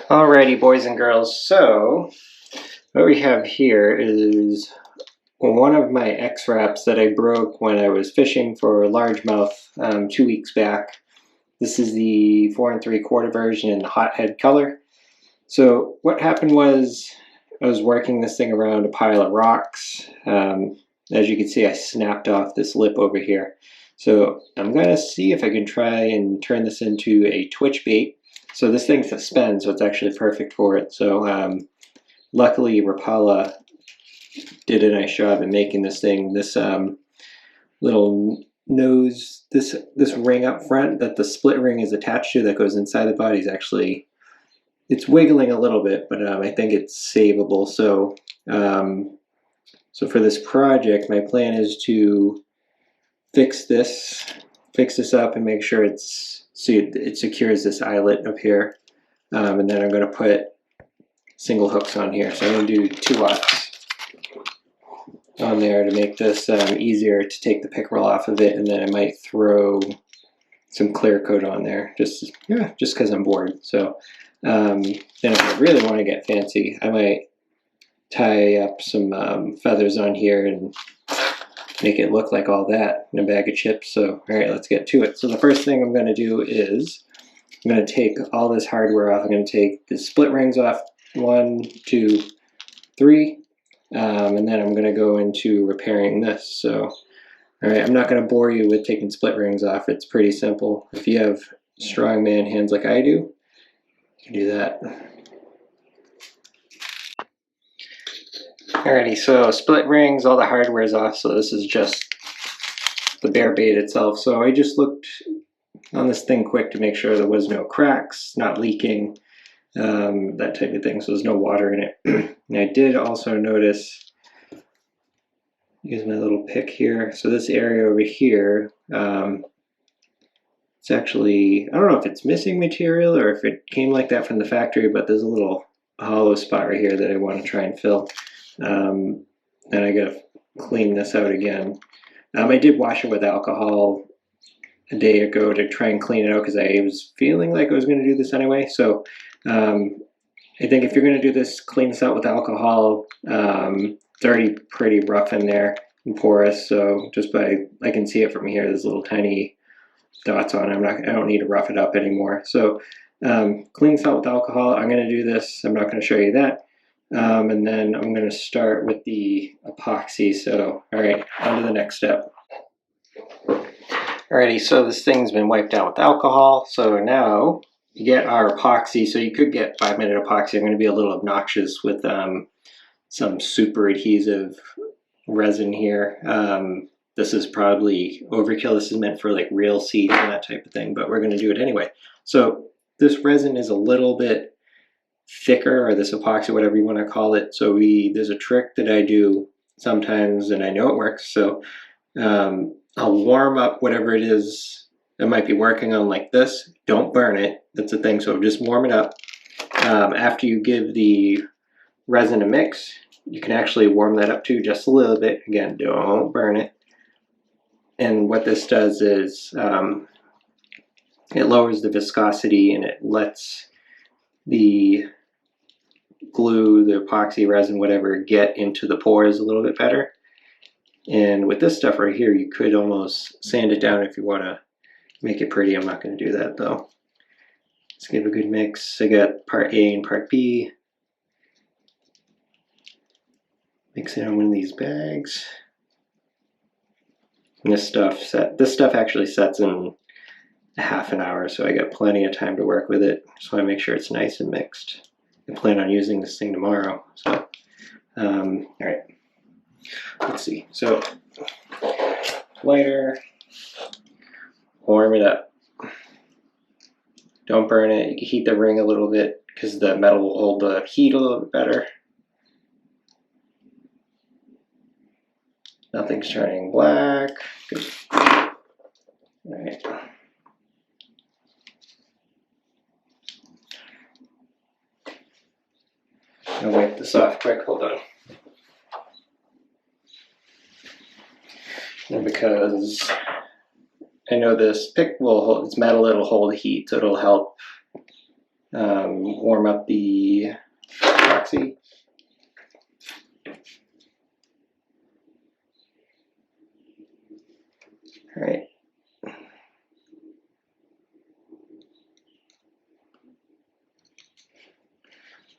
Alrighty, boys and girls, so what we have here is one of my X-Wraps that I broke when I was fishing for largemouth 2 weeks back. This is the 4 3/4 version in the hothead color. So what happened was I was working this thing around a pile of rocks. As you can see, I snapped off this lip over here. So I'm going to see if I can try and turn this into a Twitchbait. So this thing suspends, so it's actually perfect for it. So luckily Rapala did a nice job in making this thing. This little nose, this ring up front that the split ring is attached to that goes inside the body is actually, it's wiggling a little bit, but I think it's savable. So so for this project, my plan is to fix this up and make sure it secures this eyelet up here, and then I'm going to put single hooks on here. So I'm going to do 2 lots on there to make this easier to take the pickerel off of it, and then I might throw some clear coat on there just because I'm bored. So then if I really want to get fancy, I might tie up some feathers on here and make it look like all that in a bag of chips. So all right, let's get to it. So the first thing I'm going to do is I'm going to take all this hardware off. I'm going to take the split rings off, 1, 2, 3, and then I'm going to go into repairing this. So all right, I'm not going to bore you with taking split rings off. It's pretty simple. If you have strong man hands like I do, you can do that. Alrighty, so split rings, all the hardware is off, so this is just the bare bait itself. So I just looked on this thing quick to make sure there was no cracks, not leaking, that type of thing, so there's no water in it. And I did also notice, use my little pick here, so this area over here, it's actually, I don't know if it's missing material or if it came like that from the factory, but there's a little hollow spot right here that I want to try and fill. And I gotta clean this out again. I did wash it with alcohol a day ago to try and clean it out because I was feeling like I was going to do this anyway. So I think if you're going to do this, clean this out with alcohol. It's already pretty rough in there and porous, so just I can see it from here, there's little tiny dots on it. I don't need to rough it up anymore. So clean this out with alcohol. I'm going to do this. I'm not going to show you that. And then I'm going to start with the epoxy. So, all right, on to the next step. Alrighty, so this thing's been wiped out with alcohol. So now you get our epoxy. So you could get 5-minute epoxy. I'm going to be a little obnoxious with some super adhesive resin here. This is probably overkill. This is meant for like real seeds and that type of thing, but we're going to do it anyway. So this resin is a little bit thicker, or this epoxy, whatever you want to call it. So there's a trick that I do sometimes, and I know it works. So I'll warm up whatever it is I might be working on like this. Don't burn it. That's the thing. So just warm it up. After you give the resin a mix, you can actually warm that up too, just a little bit. Again, don't burn it. And what this does is it lowers the viscosity and it lets the glue, the epoxy resin, whatever, get into the pores a little bit better. And with this stuff right here, you could almost sand it down if you want to make it pretty. I'm not going to do that though. Let's give a good mix. I got part A and part B. Mix it in one of these bags. And this stuff actually sets in a half an hour, so I got plenty of time to work with it. So I make sure it's nice and mixed. I plan on using this thing tomorrow. So, all right. Let's see. So, lighter, warm it up. Don't burn it. You can heat the ring a little bit because the metal will hold the heat a little bit better. Nothing's turning black. Good. All right. I'll wipe this off quick. Hold on. And because I know this pick will hold, it's metal, it'll hold heat, so it'll help warm up the epoxy. All right.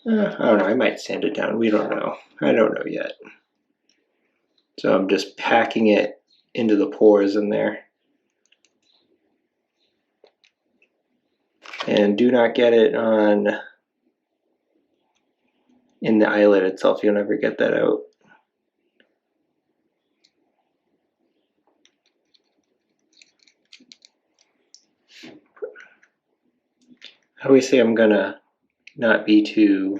I don't know, I might sand it down. We don't know. I don't know yet. So I'm just packing it into the pores in there. And do not get it on in the eyelet itself. You'll never get that out. I always say I'm gonna not be too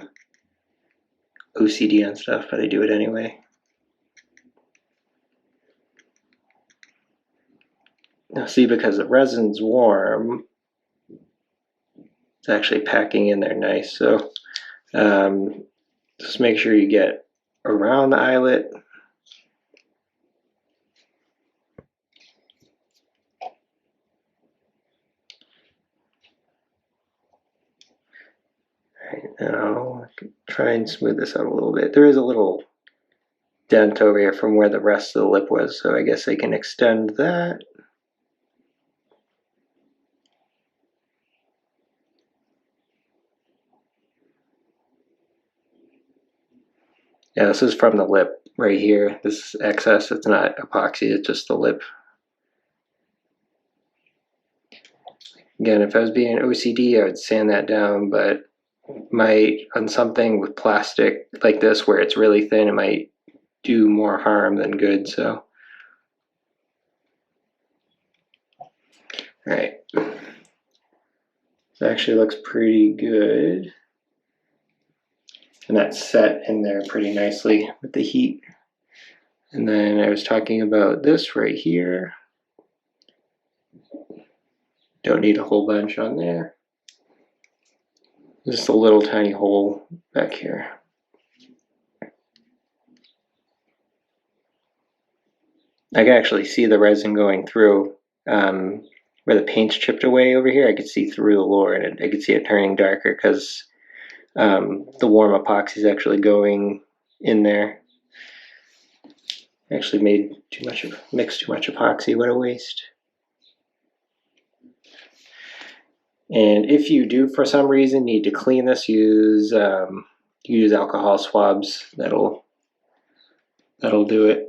OCD on stuff, but I do it anyway. Now see, because the resin's warm, it's actually packing in there nice. So just make sure you get around the eyelet. Right, now I can try and smooth this out a little bit. There is a little dent over here from where the rest of the lip was, so I guess I can extend that. Yeah, this is from the lip right here. This is excess. It's not epoxy, it's just the lip. Again, if I was being OCD, I would sand that down, but on something with plastic like this where it's really thin, it might do more harm than good. So, all right, this actually looks pretty good, and that's set in there pretty nicely with the heat. And then I was talking about this right here. Don't need a whole bunch on there. Just a little tiny hole back here. I can actually see the resin going through where the paint's chipped away over here. I could see through the lure, and I could see it turning darker because the warm epoxy is actually going in there. Actually mixed too much epoxy. What a waste. And if you do, for some reason, need to clean this, use alcohol swabs. That'll do it.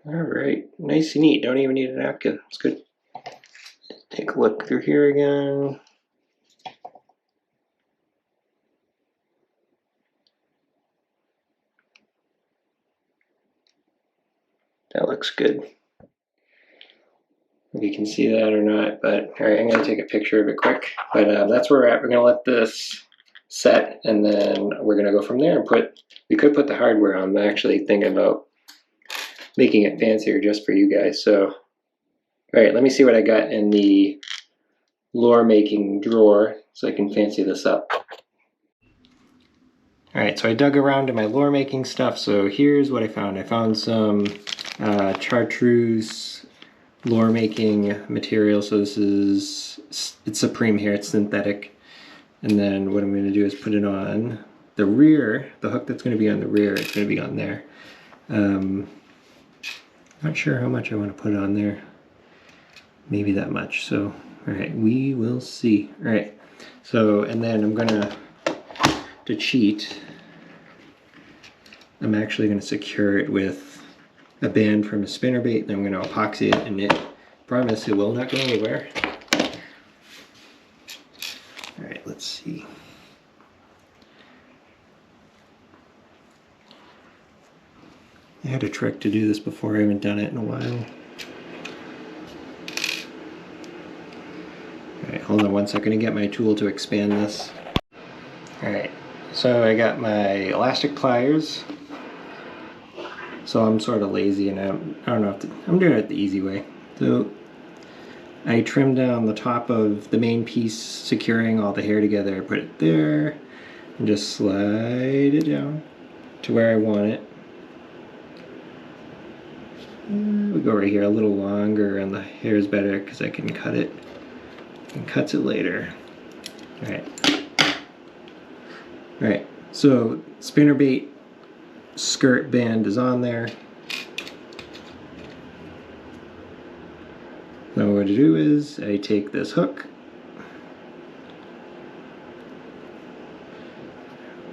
All right, nice and neat. Don't even need a napkin. It's good. Take a look through here again. That looks good. If you can see that or not, but all right, I'm gonna take a picture of it quick. But that's where we're at. We're gonna let this set, and then we're gonna go from there and we could put the hardware on. I'm actually thinking about making it fancier just for you guys. So, all right, let me see what I got in the lure making drawer so I can fancy this up. All right, so I dug around in my lure making stuff. So here's what I found. I found some chartreuse lure making material. So it's Supreme here, it's synthetic. And then what I'm going to do is put it on the rear, the hook that's going to be on the rear, it's going to be on there. Not sure how much I want to put on there. Maybe that much. So, all right, we will see. All right, so, and then I'm going to cheat. I'm actually going to secure it with a band from a spinnerbait, then I'm going to epoxy it, and promise it will not go anywhere. All right, let's see. I had a trick to do this before. I haven't done it in a while. All right, hold on one second to get my tool to expand this. All right, so I got my elastic pliers. So I'm sort of lazy, and I don't know if I'm doing it the easy way. So I trimmed down the top of the main piece, securing all the hair together. I put it there, and just slide it down to where I want it. We go right here a little longer and the hair is better because I can cut it and cuts it later. Alright, so spinnerbait skirt band is on there. Now what I do is I take this hook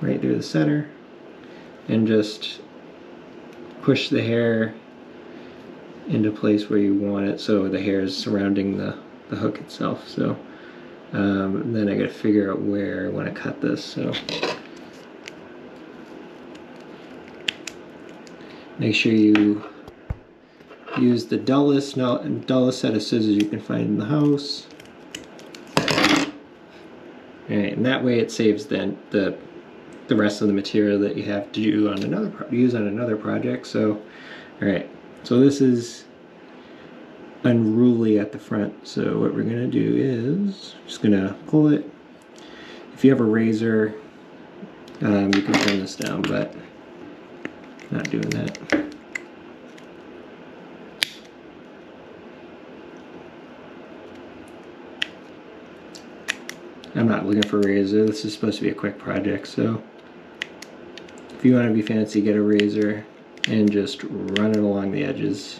right through the center and just push the hair into place where you want it so the hair is surrounding the hook itself. So then I gotta figure out where I want to cut this. So make sure you use the dullest set of scissors you can find in the house. Alright, and that way it saves then the rest of the material that you have to do on another project. So, alright, so this is unruly at the front. So what we're gonna do is just gonna pull it. If you have a razor, you can trim this down, but not doing that. I'm not looking for a razor. This is supposed to be a quick project, so if you want to be fancy, get a razor and just run it along the edges.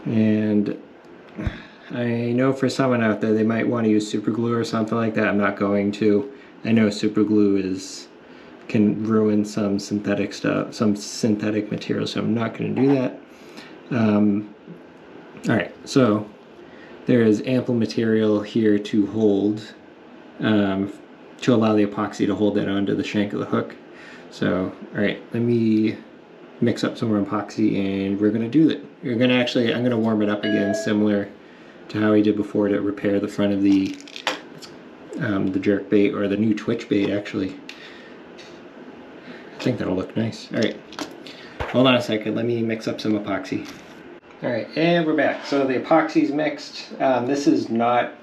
And I know for someone out there, they might want to use super glue or something like that. I'm not going to. I know super glue can ruin some synthetic stuff, some synthetic material, so I'm not going to do that. Alright, so there is ample material here to hold, to allow the epoxy to hold that onto the shank of the hook. So, alright, let me mix up some more epoxy and we're going to do it. I'm going to warm it up again, similar to how we did before, to repair the front of the jerkbait, or the new Twitchbait actually. I think that'll look nice. Alright, hold on a second, let me mix up some epoxy. Alright, and we're back. So the epoxy's mixed. This is not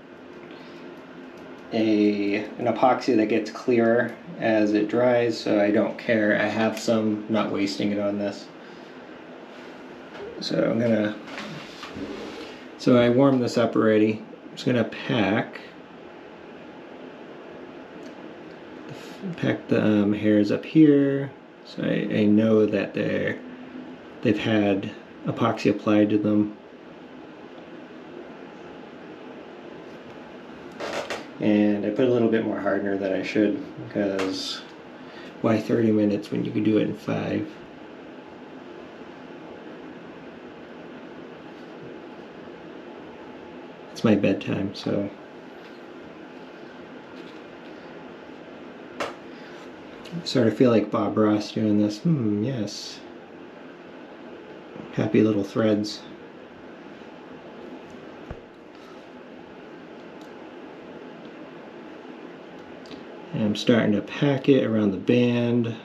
an epoxy that gets clearer as it dries, so I don't care. I have some, not wasting it on this. So I warmed this up already. I'm just gonna pack the hairs up here, so I know that they've had epoxy applied to them. And I put a little bit more hardener than I should, because why 30 minutes when you could do it in 5? It's my bedtime, so I sort of feel like Bob Ross doing this. Yes. Happy little threads. And I'm starting to pack it around the band.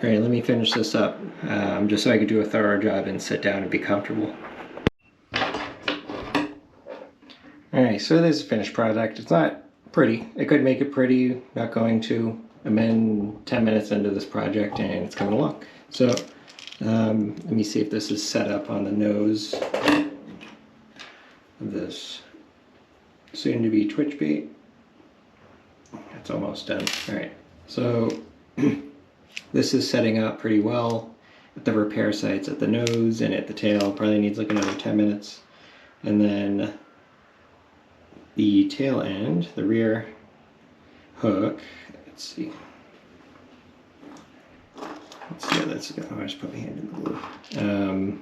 Alright, let me finish this up, just so I could do a thorough job and sit down and be comfortable. Alright, so this is a finished product. It's not pretty. I could make it pretty, not going to. I'm in 10 minutes into this project and it's coming along. So, let me see if this is set up on the nose of this soon-to-be Twitchbait. It's almost done. Alright, so this is setting up pretty well at the repair sites, at the nose and at the tail. Probably needs like another 10 minutes. And then the tail end, the rear hook, let's see how that's going. I'll just put my hand in the glue.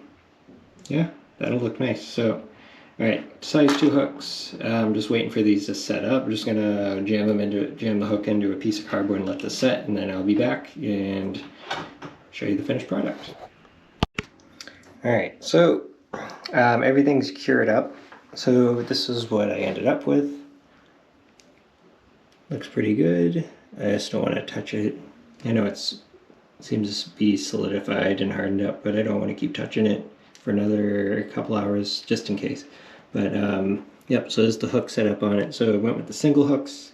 Yeah, that'll look nice. So Alright, size 2 hooks. I'm just waiting for these to set up. I'm just gonna jam the hook into a piece of cardboard and let this set, and then I'll be back and show you the finished product. Alright, so everything's cured up. So this is what I ended up with. Looks pretty good. I just don't want to touch it. I know it seems to be solidified and hardened up, but I don't want to keep touching it for another couple hours just in case. But yep, so there's the hook set up on it. So I went with the single hooks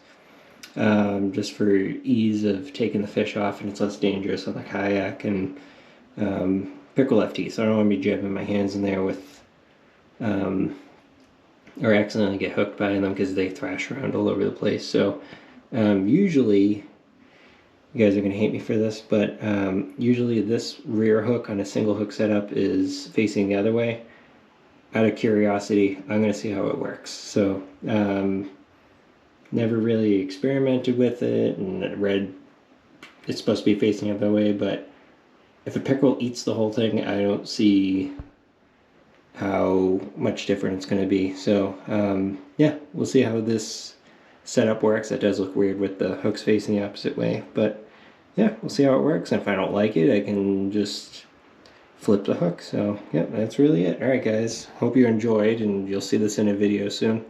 just for ease of taking the fish off, and it's less dangerous on the kayak, and pickle FT, so I don't want to be jamming my hands in there with or accidentally get hooked by them because they thrash around all over the place. So usually, you guys are going to hate me for this, but usually this rear hook on a single hook setup is facing the other way. Out of curiosity, I'm going to see how it works. So never really experimented with it, and read it's supposed to be facing the other way, but if a pickerel eats the whole thing, I don't see how much different it's going to be. So yeah, we'll see how this setup works. It does look weird with the hooks facing the opposite way, but yeah, we'll see how it works. And if I don't like it, I can just flip the hook. So yeah, that's really it. Alright guys, hope you enjoyed, and you'll see this in a video soon.